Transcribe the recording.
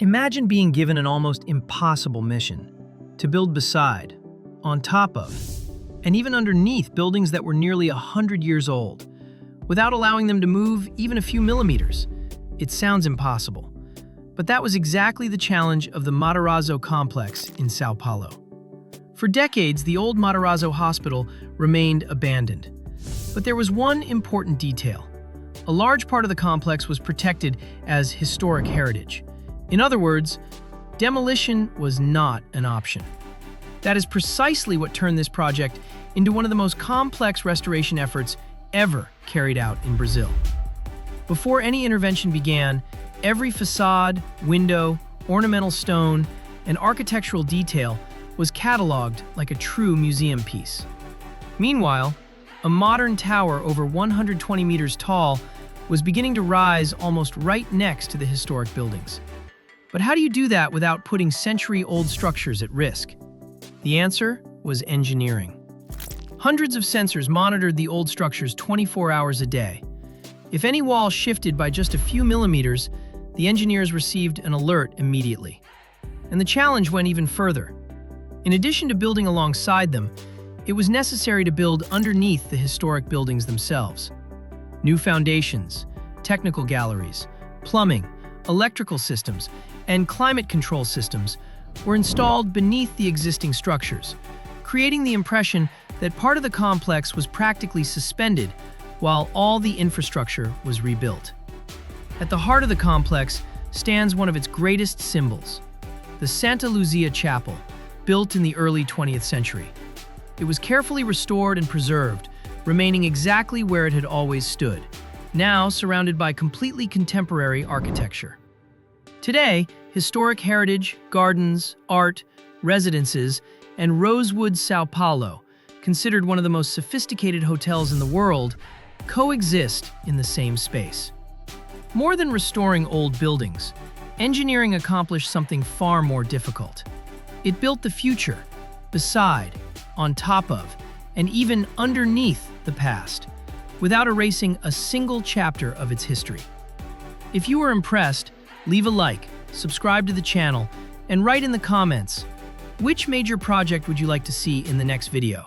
Imagine being given an almost impossible mission to build beside, on top of, and even underneath buildings that were nearly 100 years old, without allowing them to move even a few millimeters. It sounds impossible, but that was exactly the challenge of the Matarazzo complex in São Paulo. For decades, the old Matarazzo hospital remained abandoned. But there was one important detail. A large part of the complex was protected as historic heritage. In other words, demolition was not an option. That is precisely what turned this project into one of the most complex restoration efforts ever carried out in Brazil. Before any intervention began, every facade, window, ornamental stone, and architectural detail was cataloged like a true museum piece. Meanwhile, a modern tower over 120 meters tall was beginning to rise almost right next to the historic buildings. But how do you do that without putting century-old structures at risk? The answer was engineering. Hundreds of sensors monitored the old structures 24 hours a day. If any wall shifted by just a few millimeters, the engineers received an alert immediately. And the challenge went even further. In addition to building alongside them, it was necessary to build underneath the historic buildings themselves. New foundations, technical galleries, plumbing, electrical systems, and climate control systems were installed beneath the existing structures, creating the impression that part of the complex was practically suspended while all the infrastructure was rebuilt. At the heart of the complex stands one of its greatest symbols, the Santa Luzia Chapel, built in the early 20th century. It was carefully restored and preserved, remaining exactly where it had always stood, now surrounded by completely contemporary architecture. Today, historic heritage, gardens, art, residences, and Rosewood São Paulo, considered one of the most sophisticated hotels in the world, coexist in the same space. More than restoring old buildings, engineering accomplished something far more difficult. It built the future, beside, on top of, and even underneath the past, without erasing a single chapter of its history. If you were impressed, leave a like, subscribe to the channel, and write in the comments, which major project would you like to see in the next video?